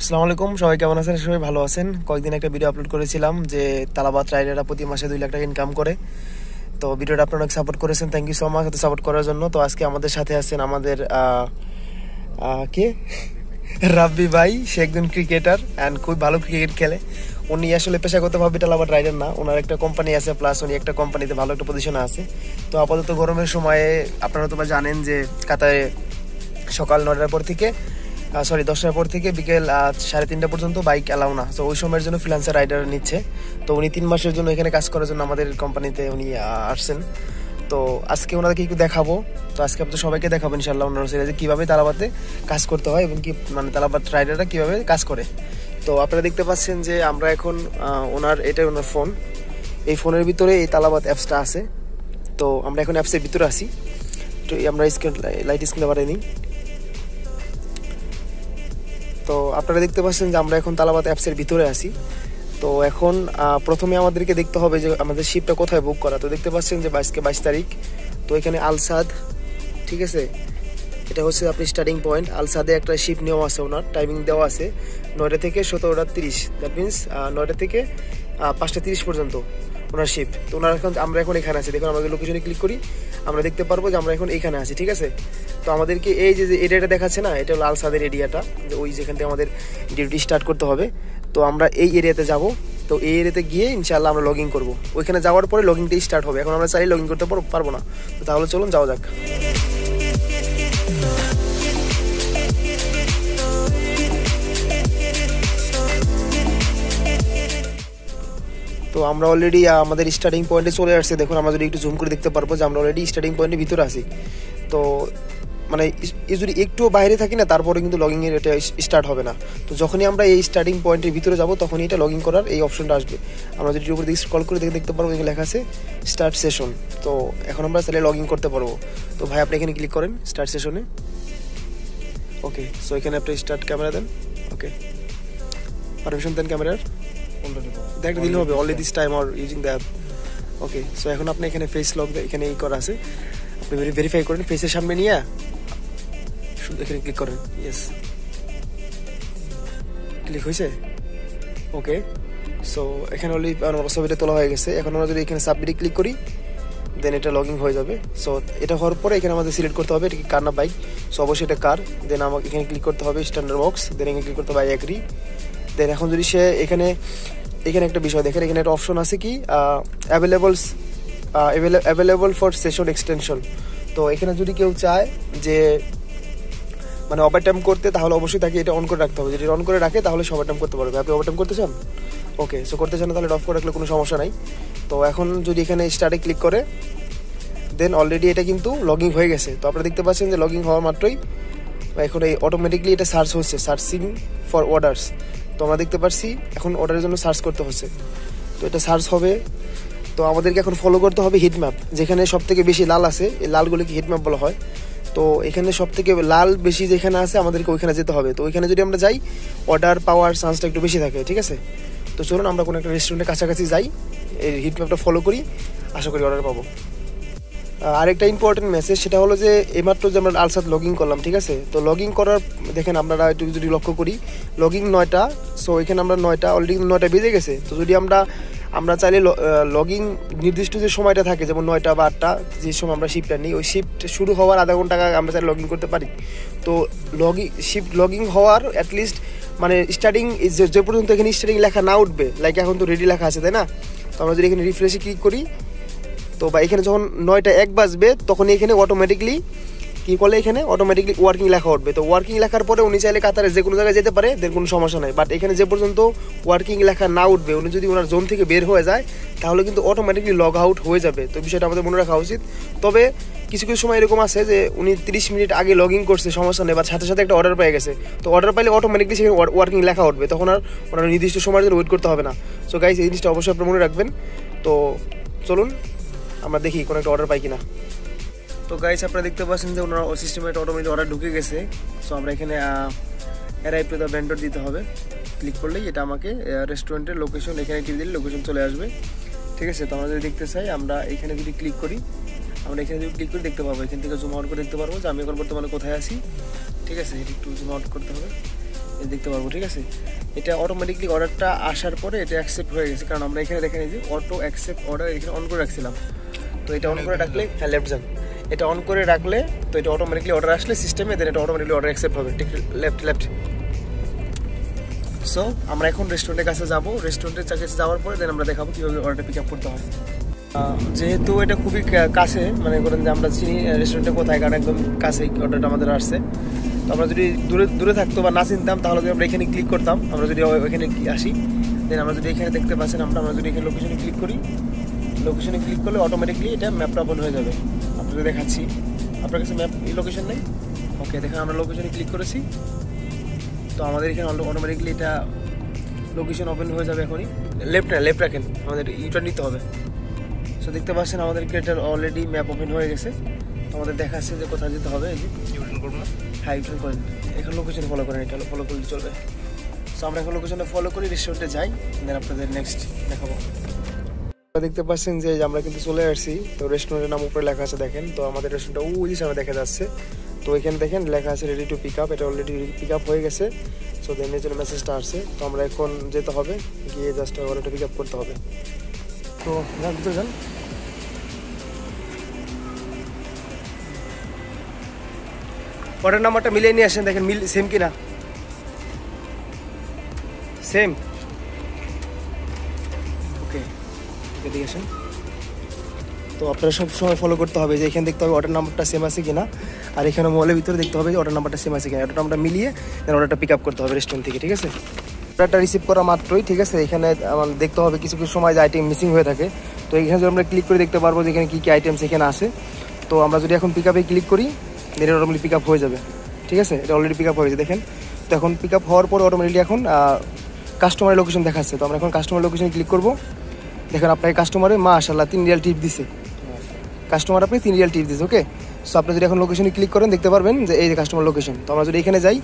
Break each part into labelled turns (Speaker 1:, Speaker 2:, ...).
Speaker 1: আসসালামু আলাইকুম, সবাই কেমন আছেন? সবাই ভালো আছেন। কয়েকদিন একটা ভিডিও আপলোড করেছিলাম যে তালাবাত রাইডাররা প্রতি মাসে 2 লাখ টাকা ইনকাম করে। তো ভিডিওটা আপনারা অনেক সাপোর্ট করেছেন, থ্যাংক ইউ সো মাচ এত সাপোর্ট করার জন্য। তো আজকে আমাদের সাথে আছেন আমাদের কে রাব্বি ভাই। সে একজন ক্রিকেটার অ্যান্ড খুব ভালো ক্রিকেট খেলে। উনি আসলে পেশাগতভাবে তালাবাত রাইডার না, ওনার একটা কোম্পানি আছে, প্লাস উনি একটা কোম্পানিতে ভালো একটা পজিশনে আছে। তো আপাতত গরমের সময়ে আপনারা তো জানেন যে কাতারে সকাল 9টার পর থেকে 10টার পর থেকে বিকেল 3:30 পর্যন্ত বাইক অ্যালাউ না। তো ওই সময়ের জন্য ফ্রিল্যান্সার রাইডার নিচ্ছে। তো উনি 3 মাসের জন্য এখানে কাজ করার জন্য আমাদের কোম্পানিতে উনি আসছেন। তো আজকে ওনাদেরকে একটু দেখাবো। তো আজকে আপনাদের সবাইকে দেখাবো ইনশাআল্লাহ ওনার সিরিজে কীভাবে তালাবাতে কাজ করতে হয় এবং কি তালাবাত রাইডাররা কীভাবে কাজ করে। তো আপনারা দেখতে পাচ্ছেন যে আমরা এখন ওনার ফোন, এই ফোনের ভিতরে এই তালাবাত অ্যাপসটা আছে। তো আমরা এখন অ্যাপসের ভিতরে আসি। তো আমরা লাইট স্ক্রিনে বাড়িয়ে নিই। তো আপনারা দেখতে পাচ্ছেন যে আমরা এখন তালাবাত অ্যাপসের ভিতরে আছি। তো এখন প্রথমে আমাদেরকে দেখতে হবে যে আমাদের শিপটা কোথায় বুক করা। তো দেখতে পাচ্ছেন যে 22 তারিখ। তো এখানে আলসাদ, ঠিক আছে, এটা হচ্ছে আপনি স্টার্টিং পয়েন্ট। আলসাদে একটা শিপ নেওয়া আছে, ওনার টাইমিং দেওয়া আছে 9টা থেকে 17:30। দ্যাট মিনস 9টা থেকে 5:30 পর্যন্ত ওনার শিপ। তো আমরা এখন এখানে আছি। দেখুন আমাদের লোকেশনে ক্লিক করি, আমরা দেখতে পারবো যে আমরা এখন এইখানে আছি, ঠিক আছে। তো আমাদেরকে এই যে এরিয়াটা দেখাচ্ছে না, এটা হলো আলসাদের এরিয়াটা, যে ওই যেখান থেকে আমাদের ডিউটি স্টার্ট করতে হবে। তো আমরা এই এরিয়াতে যাব। তো এই এরিয়াতে গিয়ে ইনশাআল্লাহ আমরা লগ ইন করবো। ওইখানে যাওয়ার পরে লগ ইনটাই স্টার্ট হবে। এখন আমরা চাইলে লগ ইন করতে পারবো না। তো তাহলে চলুন যাওয়া যাক। তো আমরা অলরেডি আমাদের স্টার্টিং পয়েন্টে চলে আসছে। দেখুন আমরা যদি একটু জুম করে দেখতে পারবো যে আমরা অলরেডি স্টার্টিং পয়েন্টের ভিতরে আছি। তো মানে যদি একটু বাইরে থাকি না, তারপরে কিন্তু লগইনের এটা স্টার্ট হবে না। তো যখনই আমরা এই স্টার্টিং পয়েন্টের ভিতরে যাব তখনই এটা লগ ইন করার এই অপশনটা আসবে। আমরা যদি উপরে দিকে স্ক্রল করে দেখতে পারবো এখানে লেখা আছে স্টার্ট সেশন। তো এখন আমরা চাইলে লগ ইন করতে পারবো। তো ভাই আপনি এখানে ক্লিক করেন স্টার্ট সেশনে। ওকে, সো এখানে আপনি স্টার্ট ক্যামেরা দেন। ওকে, পারমিশন দেন ক্যামেরার, দেখতে দিলে হবে only this time or using the app. Okay, so এখন আপনি এখানে ফেস লক এখানে এই করা আছে, আপনি ভেরিফাই করেন। ফেসের সামনে নিয়ে এখানে ক্লিক করেন। ইয়েস, ক্লিক হয়েছে। ওকে, সো এখানে অলরেডি আমার ছবিটা তোলা হয়ে গেছে। এখন আমরা যদি এখানে সাবমিটে ক্লিক করি দেন এটা লগ ইন হয়ে যাবে। সো এটা হওয়ার পরে এখানে আমাদের সিলেক্ট করতে হবে এটা কি কার না বাইক। সো অবশ্যই এটা কার। দেন আমাকে এখানে ক্লিক করতে হবে স্ট্যান্ডার্ড বক্স। দেন এখানে ক্লিক করতে হবে আই এগ্রি। দেন এখন যদি সে এখানে একটা বিষয় দেখেন, এখানে একটা অপশন আছে কি অ্যাভেলেবল ফর সেশন এক্সটেনশন। তো এখানে যদি কেউ চায় যে মানে ওভারটাইম করতে, তাহলে অবশ্যই তাকে এটা অন করে রাখতে হবে। যদি অন করে রাখে তাহলে সে ওভারটাইম করতে পারবে। আপনি ওভারটাইম করতে চান? ওকে, সো করতে চান তাহলে অফ করে রাখলে কোনো সমস্যা নাই। তো এখন যদি এখানে স্টার্টে ক্লিক করে দেন অলরেডি এটা কিন্তু লগ ইন হয়ে গেছে। তো আপনারা দেখতে পাচ্ছেন যে লগ ইন হওয়ার মাত্রই এখন এই অটোমেটিকলি এটা সার্চ হচ্ছে, সার্চিং ফর অর্ডার্স। তো আমরা দেখতে পাচ্ছি এখন অর্ডারের জন্য সার্চ করতে হচ্ছে। তো এটা সার্চ হবে। তো আমাদেরকে এখন ফলো করতে হবে হিটম্যাপ। যেখানে সব থেকে বেশি লাল আছে এই লালগুলিকে হিটম্যাপ বলা হয়। তো এখানে সব থেকে লাল বেশি যেখানে আছে আমাদেরকে ওইখানে যেতে হবে। তো ওইখানে যদি আমরা যাই অর্ডার পাওয়ার চান্সটা একটু বেশি থাকে, ঠিক আছে। তো চলুন আমরা কোনো একটা রেস্টুরেন্টের কাছাকাছি যাই, এই হিটম্যাপটা ফলো করি, আশা করি অর্ডার পাবো। আরেকটা ইম্পর্টেন্ট মেসেজ, সেটা হলো যে এইমাত্র যে আমরা আলসাদ লগ ইন করলাম, ঠিক আছে। তো লগ ইন করার দেখেন আপনারা একটু যদি লক্ষ্য করি লগ ইন 9টা। সো এখানে আমরা 9টা অলরেডি 9টা বেজে গেছে। তো যদি আমরা চাইলে লগ ইন নির্দিষ্ট যে সময়টা থাকে, যেমন 9টা বা 8টা যে সময় আমরা শিফটটা নিই, ওই শিফট শুরু হওয়ার আধা ঘন্টা আগে আমরা চাইলে লগ ইন করতে পারি। তো লগ ইন হওয়ার অ্যাটলিস্ট মানে স্টার্টিং যে পর্যন্ত এখানে স্টার্টিং লেখা না উঠবে, লাইক এখন তো রেডি লেখা আছে, তাই না। তো আমরা যদি এখানে রিফ্রেশে ক্লিক করি তো বা এখানে যখন 9:01 বাজবে তখন এখানে অটোমেটিকলি কী করলে এখানে অটোমেটিকলি ওয়ার্কিং লেখা উঠবে। তো ওয়ার্কিং লেখার পরে উনি চাইলে কাতারে যে কোনো জায়গায় যেতে পারে, দেন কোনো সমস্যা নেই। বাট এখানে যে পর্যন্ত ওয়ার্কিং লেখা না উঠবে, উনি যদি ওনার জোন থেকে বের হয়ে যায় তাহলে কিন্তু অটোমেটিকলি লগ আউট হয়ে যাবে। তো বিষয়টা আমাদের মনে রাখা উচিত। তবে কিছু সময় এরকম আছে যে উনি 30 মিনিট আগে লগ ইন করছে, সমস্যা নেই, বা সাথে সাথে একটা অর্ডার পেয়ে গেছে। তো অর্ডার পাইলে অটোমেটিকলি সেখানে ওয়ার্কিং লেখা উঠবে, তখন আর ওনার নির্দিষ্ট সময়ের জন্য ওয়েট করতে হবে না। সো গাইস এই জিনিসটা অবশ্যই আপনারা মনে রাখবেন। তো চলুন আমরা দেখি কোনো একটা অর্ডার পাই কিনা। তো গাইস আপনারা দেখতে পাচ্ছেন যে ওনার সিস্টেমে একটা অটোমেটিক অর্ডার ঢুকে গেছে। সো আমরা এখানে অ্যারাইভ টু দ্য ভেন্ডর দিতে হবে। ক্লিক করলেই এটা আমাকে রেস্টুরেন্টের লোকেশন, এখানে টিপ দিলে লোকেশন চলে আসবে, ঠিক আছে। তো আমরা যদি দেখতে চাই আমরা এখানে যদি ক্লিক করি, আমরা এখানে যদি ক্লিক করে দেখতে পাবো, এখান থেকে জুম আউট করে দেখতে পারবো যে আমি এখন বর্তমানে কোথায় আছি, ঠিক আছে। এটা একটু জুম আউট করতে হবে। দেখতে পারবো, ঠিক আছে। এটা অটোমেটিকলি অর্ডারটা আসার পরে এটা অ্যাকসেপ্ট হয়ে গেছে, কারণ আমরা এখানে দেখে নিই যে অটো অ্যাকসেপ্ট অর্ডার এখানে অন করে রাখছিলাম। তো এটা অন করে রাখলে, হ্যাঁ লেফট যান, এটা অন করে রাখলে তো এটা অটোমেটিকলি অর্ডার আসলে সিস্টেমে দেন এটা অটোমেটিকলি অর্ডার অ্যাকসেপ্ট হবে, ঠিক লেফট। সো আমরা এখন রেস্টুরেন্টের কাছে যাবো, রেস্টুরেন্টের কাছে যাওয়ার পরে দেন আমরা দেখাবো কীভাবে অর্ডারটা পিক আপ করতে হয়। যেহেতু এটা খুবই কাছে, মানে করেন যে আমরা চিনি রেস্টুরেন্টে কোথায়, কারণ একদম কাছেই অর্ডারটা আমাদের আসছে। তো আমরা যদি দূরে থাকতো বা না চিনতাম তাহলে যদি আমরা এখানে ক্লিক করতাম, আমরা যদি ওইখানে আসি দেন আমরা যদি এখানে দেখতে পাচ্ছেন আমরা যদি এখানে লোকেশনে ক্লিক করি, লোকেশনে ক্লিক করলে অটোমেটিকলি এটা ম্যাপটা ওপেন হয়ে যাবে। আপনাদের দেখাচ্ছি, আপনার কাছে ম্যাপ লোকেশন নেই, ওকে দেখেন আমরা লোকেশনে ক্লিক করেছি, তো আমাদের এখানে অটোমেটিকলি এটা লোকেশন ওপেন হয়ে যাবে। এখনই লেফট রাখেন, আমাদের ইউটার্ন নিতে হবে। সো দেখতে পাচ্ছেন আমাদের এটা অলরেডি ম্যাপ ওপেন হয়ে গেছে, আমাদের দেখাচ্ছে যে কোথায় যেতে হবে। ইউটার্ন করবো না, হ্যাঁ ইউটার্ন করেন, এখন লোকেশন ফলো করেন, এটা ফলো করলে চলবে। সো আমরা এখন লোকেশনে ফলো করি, রেস্টুরেন্টে যাই, দেন আপনাদের নেক্সট দেখাবো। দেখতে পাচ্ছেন যে আমরা কিন্তু চলে আসছি, তো রেস্টুরেন্টের নাম উপরে লেখা আছে দেখেন। তো আমাদের রেস্টুরেন্টটা ওই সামনে দেখা যাচ্ছে, তো এখানে দেখেন লেখা আছে রেডি টু পিক আপ, এটা অলরেডি পিক আপ হয়ে গেছে। সো দেন এর জন্য মেসেজটা আসছে, তো আমরা এখন যেতে হবে, গিয়ে জাস্ট অর্ডারটা পিক আপ করতে হবে। তো যান ভিতরে যান। অর্ডার নাম্বারটা মিলিয়ে নিয়ে আসেন, দেখেন সেম কিনা, সেম, ওকে দিয়ে আসেন। তো আপনারা সব সময় ফলো করতে হবে যে এখানে দেখতে হবে অর্ডার নাম্বারটা সেম আছে কিনা, আর এখানে মোবাইলের ভিতরে দেখতে হবে অর্ডার নাম্বারটা সেম আছে কিনা, অর্ডার নাম্বারটা মিলিয়ে দেন অর্ডারটা পিক আপ করতে হবে রেস্টুরেন্ট থেকে, ঠিক আছে। অর্ডারটা রিসিভ করা মাত্রই, ঠিক আছে, এখানে আমার দেখতে হবে কিছু সময় যে আইটেম মিসিং হয়ে থাকে। তো এখানে যদি আমরা ক্লিক করে দেখতে পারবো যে এখানে কী কী আইটেমস এখানে আসে। তো আমরা যদি এখন পিক আপে ক্লিক করি দেন অটোমেটিক পিক আপ হয়ে যাবে, ঠিক আছে, এটা অলরেডি পিক আপ হয়েছে দেখেন। তো এখন পিক আপ হওয়ার পর অটোমেটিকলি এখন কাস্টমারের লোকেশন দেখাচ্ছে। তো আমরা এখন কাস্টমার লোকেশনে ক্লিক করবো, দেখেন আপনাকে কাস্টমারে মাশাআল্লাহ 3 রিয়াল টিপ দিছে, কাস্টমার আপনি 3 রিয়াল টিপ দিচ্ছে, ওকে। সো আপনি যদি এখন লোকেশনে ক্লিক করেন দেখতে পারবেন যে এই যে কাস্টমার লোকেশন। তো আমরা যদি এখানে যাই,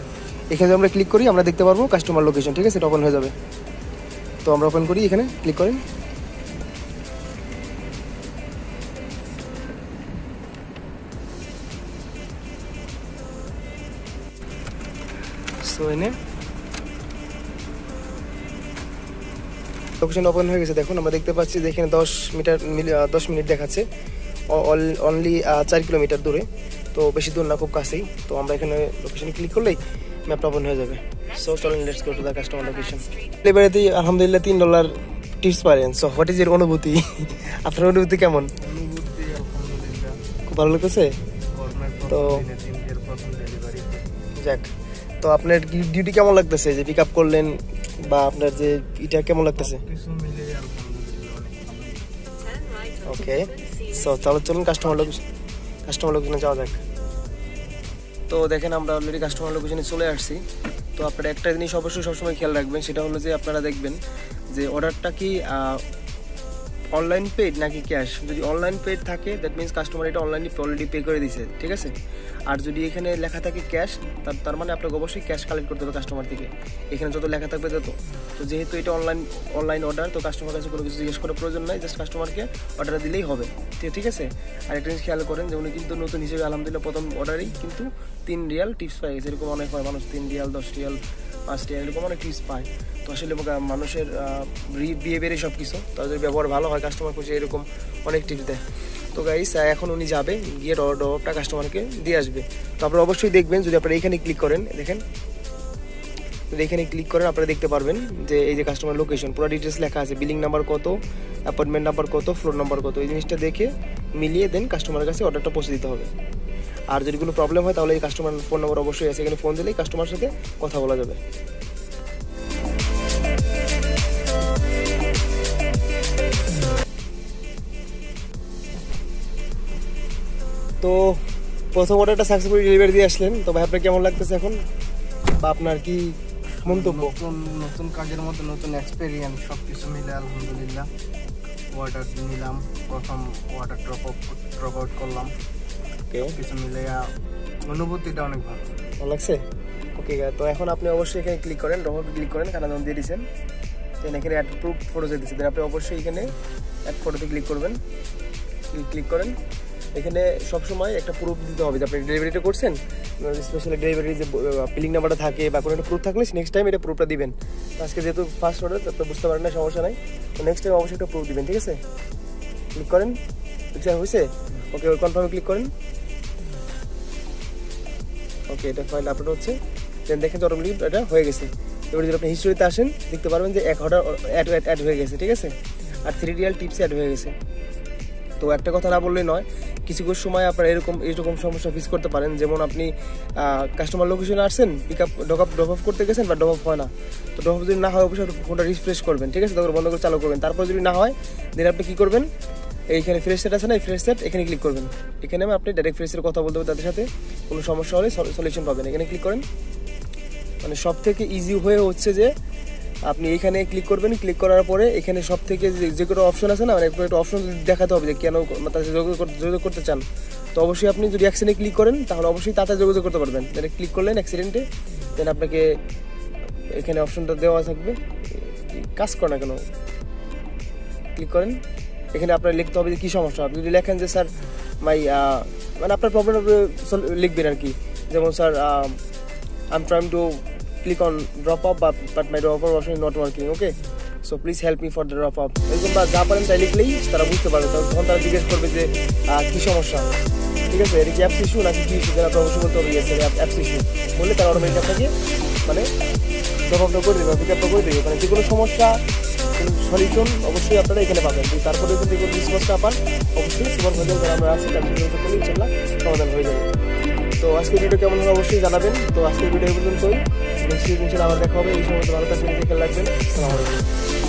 Speaker 1: এখানে আমরা ক্লিক করি, আমরা দেখতে পারবো কাস্টমার লোকেশন, ঠিক আছে, এটা ওপেন হয়ে যাবে। তো আমরা ওপেন করি, এখানে ক্লিক করেন, সো এনে লোকেশন ওপেন হয়ে গেছে। দেখুন আমরা দেখতে পাচ্ছি যে এখানে 10 মিনিট দেখাচ্ছে, অনলি 4 কিলোমিটার দূরে, তো বেশি দূর না, খুব কাছেই। তো আমরা এখানে লোকেশনে ক্লিক করলেই ম্যাপটা ওপেন হয়ে যাবে। সো চলেন let's go to the customer location. ডেলিভারিতে আলহামদুলিল্লাহ $3 টিপস পারেন। সো হোয়াট ইজ এর অনুভূতি, আপনার অনুভূতি কেমন?
Speaker 2: অনুভূতি আলহামদুলিল্লাহ
Speaker 1: খুব ভালো লাগতেছে। তো যাক, তো আপনার ডিউটি কেমন লাগতেছে যে পিক আপ করলেন, বা আপনার যে এটা কেমন লাগতেছে?
Speaker 2: কিছু মিলে আলহামদুলিল্লাহ অনেক ভালো।
Speaker 1: ওকে, সো তাহলে চলুন কাস্টমার লোকেশনে যাওয়া যাক। তো দেখেন আমরা অলরেডি কাস্টমার লোকেশনে চলে আসছি। তো আপনারা একটা জিনিস অবশ্যই সবসময় খেয়াল রাখবেন, সেটা হলো যে আপনারা দেখবেন যে অর্ডারটা কি অনলাইন পেড নাকি ক্যাশ। যদি অনলাইন পেড থাকে দ্যাট মিনস কাস্টমার এটা অনলাইনে অলরেডি পে করে দিয়েছে, ঠিক আছে। আর যদি এখানে লেখা থাকে ক্যাশ, তার মানে আপনাকে অবশ্যই ক্যাশ কালেক্ট করতে হবে কাস্টমার থেকে, এখানে যত লেখা থাকবে তত। তো যেহেতু এটা অনলাইন অর্ডার, তো কাস্টমার কাছে কোনো কিছু জিজ্ঞেস করার প্রয়োজন নাই, জাস্ট কাস্টমারকে অর্ডার দিলেই হবে, ঠিক আছে। আর একটা জিনিস খেয়াল করেন যে উনি কিন্তু নতুন হিসেবে আলহামদুলিল্লাহ প্রথম অর্ডারেই কিন্তু 3 রিয়াল টিপস পাই গেছে। এরকম অনেক হয়, মানুষ 3 রিয়াল 10 রিয়াল 5 রিয়াল এরকম অনেক টিপস পায়। তো আসলে মানুষের বিহেভিয়ারে সব কিছু, তাদের ব্যবহার ভালো হয়, কাস্টমার খুশি, এরকম অনেক টিপস দেয়। তো গাইস এখন উনি যাবে, গিয়ে অর্ডারটা কাস্টমারকে দিয়ে আসবে। তো আপনারা অবশ্যই দেখবেন, যদি আপনারা এখানে ক্লিক করেন, দেখেন যদি এখানে ক্লিক করেন আপনারা দেখতে পারবেন যে এই যে কাস্টমার লোকেশন পুরো ডিটেলস লেখা আছে, বিলিং নাম্বার কত, অ্যাপয়েন্টমেন্ট নাম্বার কত, ফ্লোর নাম্বার কত, এই জিনিসটা দেখে মিলিয়ে দেন কাস্টমারের কাছে অর্ডারটা পৌঁছে দিতে হবে। আর যদি কোনো প্রবলেম হয় তাহলে এই কাস্টমার ফোন নাম্বার অবশ্যই আছে, এখানে ফোন দিলেই কাস্টমারের সাথে কথা বলা যাবে। তো প্রথম অর্ডারটা সাকসেসফুলি ডেলিভারি দিয়ে আসলেন। তো ভাই আপনার কেমন লাগতেছে এখন, বা আপনার কি মন্তব্য?
Speaker 2: নতুন কাজের মধ্যে নতুন এক্সপেরিয়েন্স, সব কিছু মিলে আলহামদুলিল্লাহ। অর্ডার নিলাম, প্রথম অর্ডার ড্রপ আউট করলাম,
Speaker 1: ওকে,
Speaker 2: কিছু মিলে অনুভূতিটা অনেক ভালো
Speaker 1: লাগছে। ওকে, তো এখন আপনি অবশ্যই এখানে ক্লিক করেন, ড্রপ আউট ক্লিক করেন, কারণ দিয়ে দিয়েছেন এখানে অ্যাড প্রুফ ফটো দিয়েছে, দেন আপনি অবশ্যই এখানে অ্যাড ফটোতে ক্লিক করবেন, ক্লিক করেন। এখানে সবসময় একটা প্রুফ দিতে হবে যে আপনি ডেলিভারিটা করছেন, স্পেশালি ডেলিভারি যে বিলিং নাম্বারটা থাকে বা কোনো একটা প্রুফ থাকলে নেক্সট টাইম এটা প্রুফটা দিবেন। আজকে যেহেতু ফার্স্ট অর্ডার তো বুঝতে পারেন না, সমস্যা নাই, তো নেক্সট টাইম অবশ্যই একটা প্রুফ দিবেন, ঠিক আছে? ক্লিক করেন, হয়েছে? ওকে, ওই কনফার্মে ক্লিক করেন। ওকে, এটা ফাইল আপলোড হচ্ছে, দেন দেখেন যে অটোমেটিক এটা হয়ে গেছে। এবার যদি আপনি হিস্ট্রিতে আসেন দেখতে পারবেন যে এক অর্ডার অ্যাড হয়ে গেছে, ঠিক আছে? আর 3 রিয়াল টিপস অ্যাড হয়ে গেছে। তো একটা কথা না বললেই নয়, কিছু কিছু সময় আপনারা এরকম সমস্যা ফেস করতে পারেন, যেমন আপনি কাস্টমার লোকেশনে আসছেন, পিক আপ ড্রপ অফ করতে গেছেন বা ড্রপ অফ হয় না। তো ড্রপ অফ যদি না হয় অবশ্যই আপনি ফোনটা রিফ্রেশ করবেন, ঠিক আছে? তারপর বন্ধ করে চালু করবেন। তারপর যদি না হয় দেন আপনি কী করবেন, এইখানে ফ্রেশ সেট আছে না, এই ফ্রেশ সেট এখানে ক্লিক করবেন। এখানে আপনি ডাইরেক্ট ফ্রেশের কথা বলতে হবে তাদের সাথে, কোনো সমস্যা হলে সলিউশন পাবেন। এখানে ক্লিক করেন। মানে সব থেকে ইজি হয়ে হচ্ছে যে আপনি এখানে ক্লিক করবেন, ক্লিক করার পরে এখানে সব থেকে যে কোনো অপশন আছে না, মানে একটা অপশন দেখাতে হবে যে কেন তার সাথে যোগাযোগ করতে চান। তো অবশ্যই আপনি যদি অ্যাক্সিডেন্টে ক্লিক করেন তাহলে অবশ্যই তাতে যোগাযোগ করতে পারবেন। তাহলে ক্লিক করলেন অ্যাক্সিডেন্টে, দেন আপনাকে এখানে অপশনটা দেওয়া থাকবে, কাজ করে না কেন, ক্লিক করেন। এখানে আপনার লিখতে হবে যে কী সমস্যা। আপনি যদি লেখেন যে স্যার মানে আপনার প্রবলেম লিখবেন আর কি, যেমন sir I'm trying to click on drop off but my drop off option is not working, okay, so please help me for the drop off। এরকম বা যা পারেন তাই লিখলেই তারা বুঝতে পারবে, তখন তারা জিজ্ঞেস করবে যে কী সমস্যা, ঠিক আছে? এটা কি অ্যাপস ইস্যু নাকি কী ইস্যু, আপনার অবশ্যই বলতে হবে ইয়েস অ্যাপস ইস্যু, বললে তারা অটোমেটিক আপনাকে মানে ড্রপ অফটা করে দেবে, পিক আপটা করে দেবে। মানে যে কোনো সমস্যা সলিউশন অবশ্যই আপনারা এখানে পাবেন। তারপরে যদি কোনো রিসপন্সটা পান অবশ্যই সুপারভাইজার যারা আমরা আছি তাদের সাথে করলে ইনশাআল্লাহ সমাধান হয়ে যাবে। তো আজকের ভিডিও কেমন হলো অবশ্যই জানাবেন। তো আজকের ভিডিও এই পর্যন্তই, নেক্সট ইনশাআল্লাহ আবার দেখা হবে। এই সময় ভালো থাকবেন, দেখে রাখবেন। আসসালামু আলাইকুম।